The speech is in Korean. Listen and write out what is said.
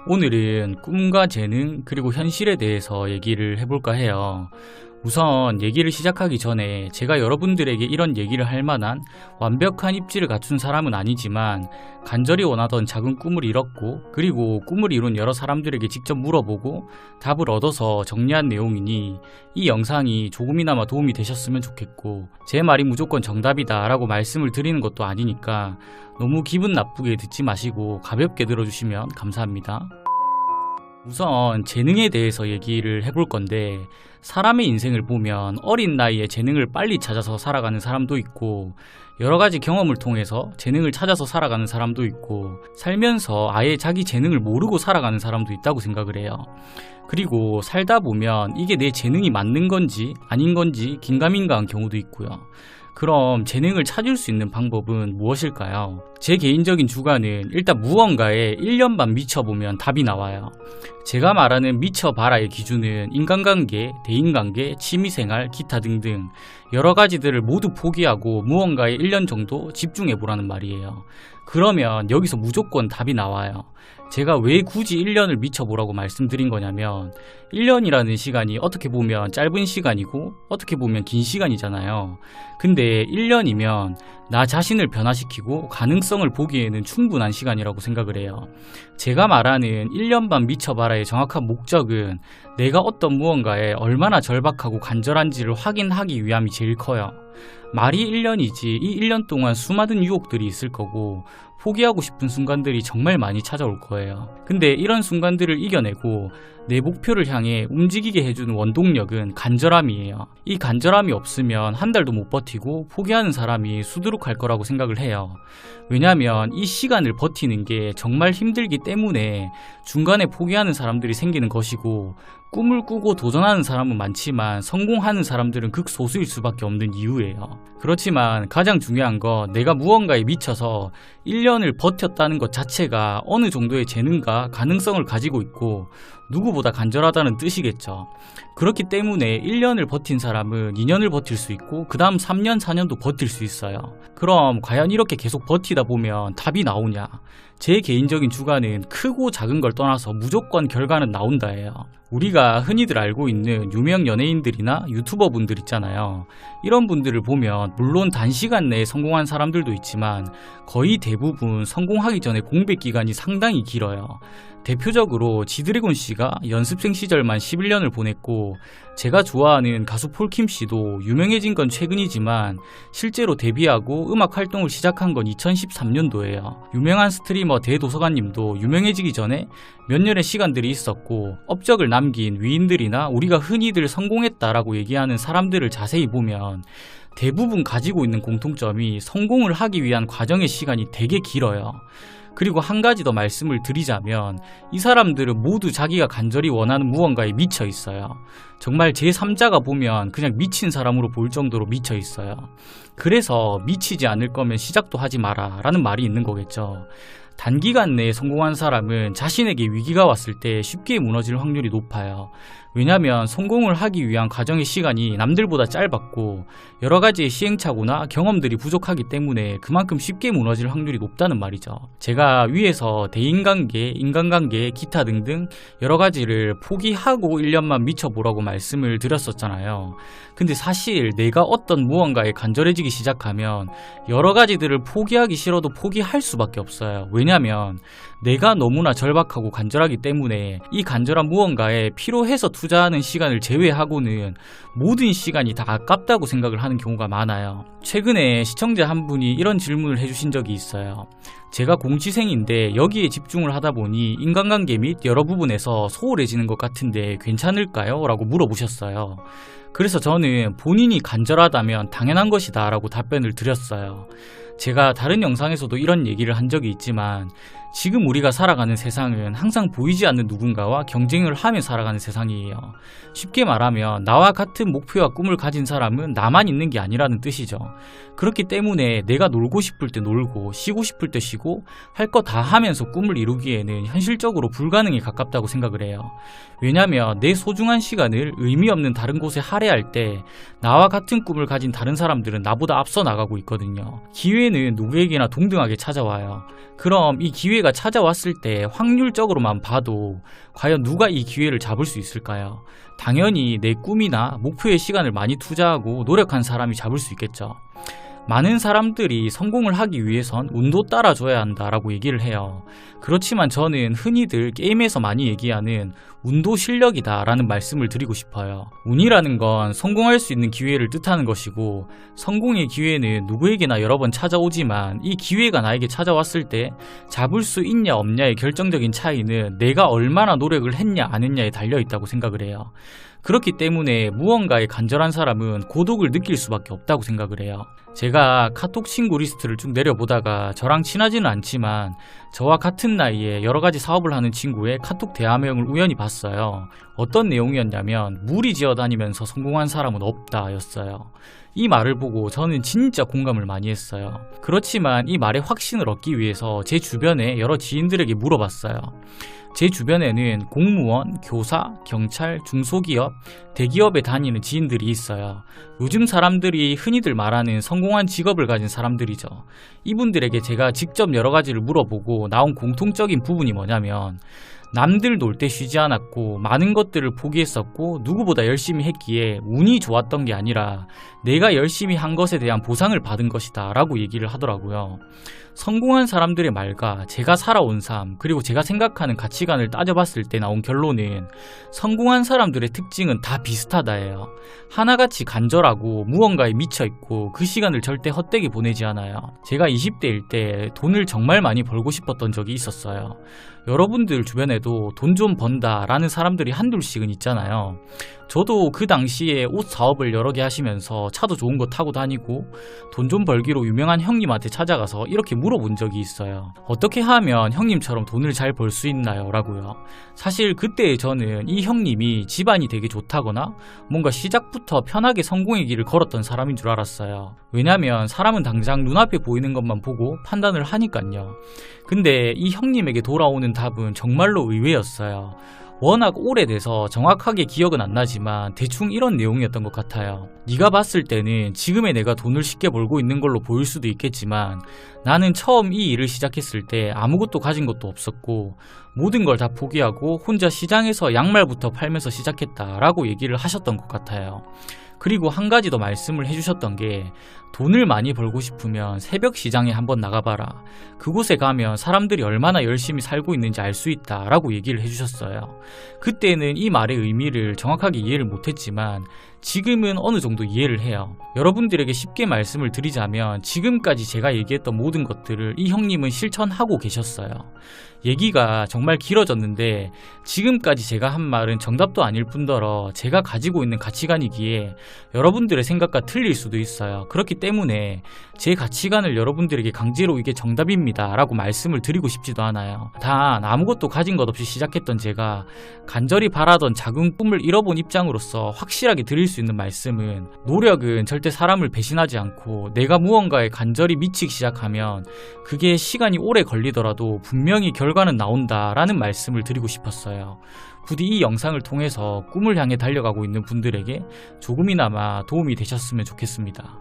오늘은 꿈과 재능 그리고 현실에 대해서 얘기를 해볼까 해요. 우선 얘기를 시작하기 전에 제가 여러분들에게 이런 얘기를 할 만한 완벽한 입지를 갖춘 사람은 아니지만 간절히 원하던 작은 꿈을 이뤘고 그리고 꿈을 이룬 여러 사람들에게 직접 물어보고 답을 얻어서 정리한 내용이니 이 영상이 조금이나마 도움이 되셨으면 좋겠고 제 말이 무조건 정답이다 라고 말씀을 드리는 것도 아니니까 너무 기분 나쁘게 듣지 마시고 가볍게 들어주시면 감사합니다. 우선 재능에 대해서 얘기를 해볼 건데 사람의 인생을 보면 어린 나이에 재능을 빨리 찾아서 살아가는 사람도 있고 여러 가지 경험을 통해서 재능을 찾아서 살아가는 사람도 있고 살면서 아예 자기 재능을 모르고 살아가는 사람도 있다고 생각을 해요. 그리고 살다 보면 이게 내 재능이 맞는 건지 아닌 건지 긴가민가한 경우도 있고요. 그럼 재능을 찾을 수 있는 방법은 무엇일까요? 제 개인적인 주관은 일단 무언가에 1년 반 미쳐보면 답이 나와요. 제가 말하는 미쳐봐라의 기준은 인간관계, 대인관계, 취미생활, 기타 등등 여러 가지들을 모두 포기하고 무언가에 1년 정도 집중해보라는 말이에요. 그러면 여기서 무조건 답이 나와요. 제가 왜 굳이 1년을 미쳐보라고 말씀드린 거냐면 1년이라는 시간이 어떻게 보면 짧은 시간이고 어떻게 보면 긴 시간이잖아요. 근데 1년이면 나 자신을 변화시키고 가능성을 보기에는 충분한 시간이라고 생각을 해요. 제가 말하는 1년 반 미쳐봐라의 정확한 목적은 내가 어떤 무언가에 얼마나 절박하고 간절한지를 확인하기 위함이 제일 커요. 말이 1년이지 이 1년 동안 수많은 유혹들이 있을 거고 포기하고 싶은 순간들이 정말 많이 찾아올 거예요. 근데 이런 순간들을 이겨내고 내 목표를 향해 움직이게 해주는 원동력은 간절함이에요. 이 간절함이 없으면 한 달도 못 버티고 포기하는 사람이 수두룩할 거라고 생각을 해요. 왜냐면 이 시간을 버티는 게 정말 힘들기 때문에 중간에 포기하는 사람들이 생기는 것이고 꿈을 꾸고 도전하는 사람은 많지만 성공하는 사람들은 극소수일 수밖에 없는 이유예요. 그렇지만 가장 중요한 건 내가 무언가에 미쳐서 1년을 버텼다는 것 자체가 어느 정도의 재능과 가능성을 가지고 있고 누구보다 간절하다는 뜻이겠죠. 그렇기 때문에 1년을 버틴 사람은 2년을 버틸 수 있고 그 다음 3년, 4년도 버틸 수 있어요. 그럼 과연 이렇게 계속 버티다 보면 답이 나오냐? 제 개인적인 주관은 크고 작은 걸 떠나서 무조건 결과는 나온다예요. 우리가 흔히들 알고 있는 유명 연예인들이나 유튜버 분들 있잖아요. 이런 분들을 보면 물론 단시간 내에 성공한 사람들도 있지만 거의 대부분 성공하기 전에 공백 기간이 상당히 길어요. 대표적으로 지드래곤 씨가 연습생 시절만 11년을 보냈고 제가 좋아하는 가수 폴킴 씨도 유명해진 건 최근이지만 실제로 데뷔하고 음악 활동을 시작한 건 2013년도예요. 유명한 스트리머 대도서관 님도 유명해지기 전에 몇 년의 시간들이 있었고 업적을 남긴 위인들이나 우리가 흔히들 성공했다라고 얘기하는 사람들을 자세히 보면 대부분 가지고 있는 공통점이 성공을 하기 위한 과정의 시간이 되게 길어요. 그리고 한 가지 더 말씀을 드리자면 이 사람들은 모두 자기가 간절히 원하는 무언가에 미쳐 있어요. 정말 제3자가 보면 그냥 미친 사람으로 보일 정도로 미쳐 있어요. 그래서 미치지 않을 거면 시작도 하지 마라 라는 말이 있는 거겠죠. 단기간 내에 성공한 사람은 자신에게 위기가 왔을 때 쉽게 무너질 확률이 높아요. 왜냐면 성공을 하기 위한 과정의 시간이 남들보다 짧았고 여러 가지의 시행착오나 경험들이 부족하기 때문에 그만큼 쉽게 무너질 확률이 높다는 말이죠. 제가 위에서 대인관계, 인간관계, 기타 등등 여러 가지를 포기하고 1년만 미쳐보라고 말씀을 드렸었잖아요. 근데 사실 내가 어떤 무언가에 간절해지기 시작하면 여러 가지들을 포기하기 싫어도 포기할 수밖에 없어요. 왜냐면 내가 너무나 절박하고 간절하기 때문에 이 간절한 무언가에 필요해서 투자하는 시간을 제외하고는 모든 시간이 다 아깝다고 생각을 하는 경우가 많아요. 최근에 시청자 한 분이 이런 질문을 해주신 적이 있어요. 제가 공시생인데 여기에 집중을 하다 보니 인간관계 및 여러 부분에서 소홀해지는 것 같은데 괜찮을까요? 라고 물어보셨어요. 그래서 저는 본인이 간절하다면 당연한 것이다 라고 답변을 드렸어요. 제가 다른 영상에서도 이런 얘기를 한 적이 있지만 지금 우리가 살아가는 세상은 항상 보이지 않는 누군가와 경쟁을 하며 살아가는 세상이에요. 쉽게 말하면 나와 같은 목표와 꿈을 가진 사람은 나만 있는 게 아니라는 뜻이죠. 그렇기 때문에 내가 놀고 싶을 때 놀고 쉬고 싶을 때 쉬고 할 거 다 하면서 꿈을 이루기에는 현실적으로 불가능에 가깝다고 생각을 해요. 왜냐면 내 소중한 시간을 의미 없는 다른 곳에 할애할 때 나와 같은 꿈을 가진 다른 사람들은 나보다 앞서 나가고 있거든요. 기회는 누구에게나 동등하게 찾아와요. 그럼 이 기회가 기회가 찾아왔을 때 확률적으로만 봐도 과연 누가 이 기회를 잡을 수 있을까요? 당연히 내 꿈이나 목표에 시간을 많이 투자하고 노력한 사람이 잡을 수 있겠죠. 많은 사람들이 성공을 하기 위해선 운도 따라줘야 한다라고 얘기를 해요. 그렇지만 저는 흔히들 게임에서 많이 얘기하는 운도 실력이다 라는 말씀을 드리고 싶어요. 운이라는 건 성공할 수 있는 기회를 뜻하는 것이고, 성공의 기회는 누구에게나 여러 번 찾아오지만 이 기회가 나에게 찾아왔을 때 잡을 수 있냐 없냐의 결정적인 차이는 내가 얼마나 노력을 했냐 안 했냐에 달려있다고 생각을 해요. 그렇기 때문에 무언가에 간절한 사람은 고독을 느낄 수밖에 없다고 생각을 해요. 제가 카톡 친구 리스트를 쭉 내려보다가 저랑 친하지는 않지만 저와 같은 나이에 여러 가지 사업을 하는 친구의 카톡 대화명을 우연히 봤어요. 어떤 내용이었냐면 무리지어 다니면서 성공한 사람은 없다 였어요. 이 말을 보고 저는 진짜 공감을 많이 했어요. 그렇지만 이 말에 확신을 얻기 위해서 제 주변에 여러 지인들에게 물어봤어요. 제 주변에는 공무원, 교사, 경찰, 중소기업, 대기업에 다니는 지인들이 있어요. 요즘 사람들이 흔히들 말하는 성공한 직업을 가진 사람들이죠. 이분들에게 제가 직접 여러 가지를 물어보고 나온 공통적인 부분이 뭐냐면, 남들 놀 때 쉬지 않았고 많은 것들을 포기했었고 누구보다 열심히 했기에 운이 좋았던 게 아니라 내가 열심히 한 것에 대한 보상을 받은 것이다 라고 얘기를 하더라고요. 성공한 사람들의 말과 제가 살아온 삶, 그리고 제가 생각하는 가치관을 따져봤을 때 나온 결론은 성공한 사람들의 특징은 다 비슷하다예요. 하나같이 간절하고 무언가에 미쳐있고 그 시간을 절대 헛되게 보내지 않아요. 제가 20대일 때 돈을 정말 많이 벌고 싶었던 적이 있었어요. 여러분들 주변에도 돈 좀 번다 라는 사람들이 한둘씩은 있잖아요. 저도 그 당시에 옷 사업을 여러 개 하시면서 차도 좋은 거 타고 다니고 돈 좀 벌기로 유명한 형님한테 찾아가서 이렇게 물어본 적이 있어요. 어떻게 하면 형님처럼 돈을 잘 벌 수 있나요? 라고요. 사실 그때 저는 이 형님이 집안이 되게 좋다거나 뭔가 시작부터 편하게 성공의 길을 걸었던 사람인 줄 알았어요. 왜냐면 사람은 당장 눈앞에 보이는 것만 보고 판단을 하니까요. 근데 이 형님에게 돌아오는 답은 정말로 의외였어요. 워낙 오래돼서 정확하게 기억은 안 나지만 대충 이런 내용이었던 것 같아요. 네가 봤을 때는 지금의 내가 돈을 쉽게 벌고 있는 걸로 보일 수도 있겠지만 나는 처음 이 일을 시작했을 때 아무것도 가진 것도 없었고 모든 걸 다 포기하고 혼자 시장에서 양말부터 팔면서 시작했다라고 얘기를 하셨던 것 같아요. 그리고 한 가지 더 말씀을 해주셨던 게, 돈을 많이 벌고 싶으면 새벽 시장에 한번 나가봐라. 그곳에 가면 사람들이 얼마나 열심히 살고 있는지 알 수 있다 라고 얘기를 해주셨어요. 그때는 이 말의 의미를 정확하게 이해를 못했지만 지금은 어느 정도 이해를 해요. 여러분들에게 쉽게 말씀을 드리자면 지금까지 제가 얘기했던 모든 것들을 이 형님은 실천하고 계셨어요. 얘기가 정말 길어졌는데 지금까지 제가 한 말은 정답도 아닐 뿐더러 제가 가지고 있는 가치관이기에 여러분들의 생각과 틀릴 수도 있어요. 그렇기 때문에 제 가치관을 여러분들에게 강제로 이게 정답입니다 라고 말씀을 드리고 싶지도 않아요. 단 아무것도 가진 것 없이 시작했던 제가 간절히 바라던 작은 꿈을 잃어본 입장으로서 확실하게 드릴 수 있는 말씀은, 노력은 절대 사람을 배신하지 않고 내가 무언가에 간절히 미치기 시작하면 그게 시간이 오래 걸리더라도 분명히 결과는 나온다라는 말씀을 드리고 싶었어요. 부디 이 영상을 통해서 꿈을 향해 달려가고 있는 분들에게 조금이나마 도움이 되셨으면 좋겠습니다.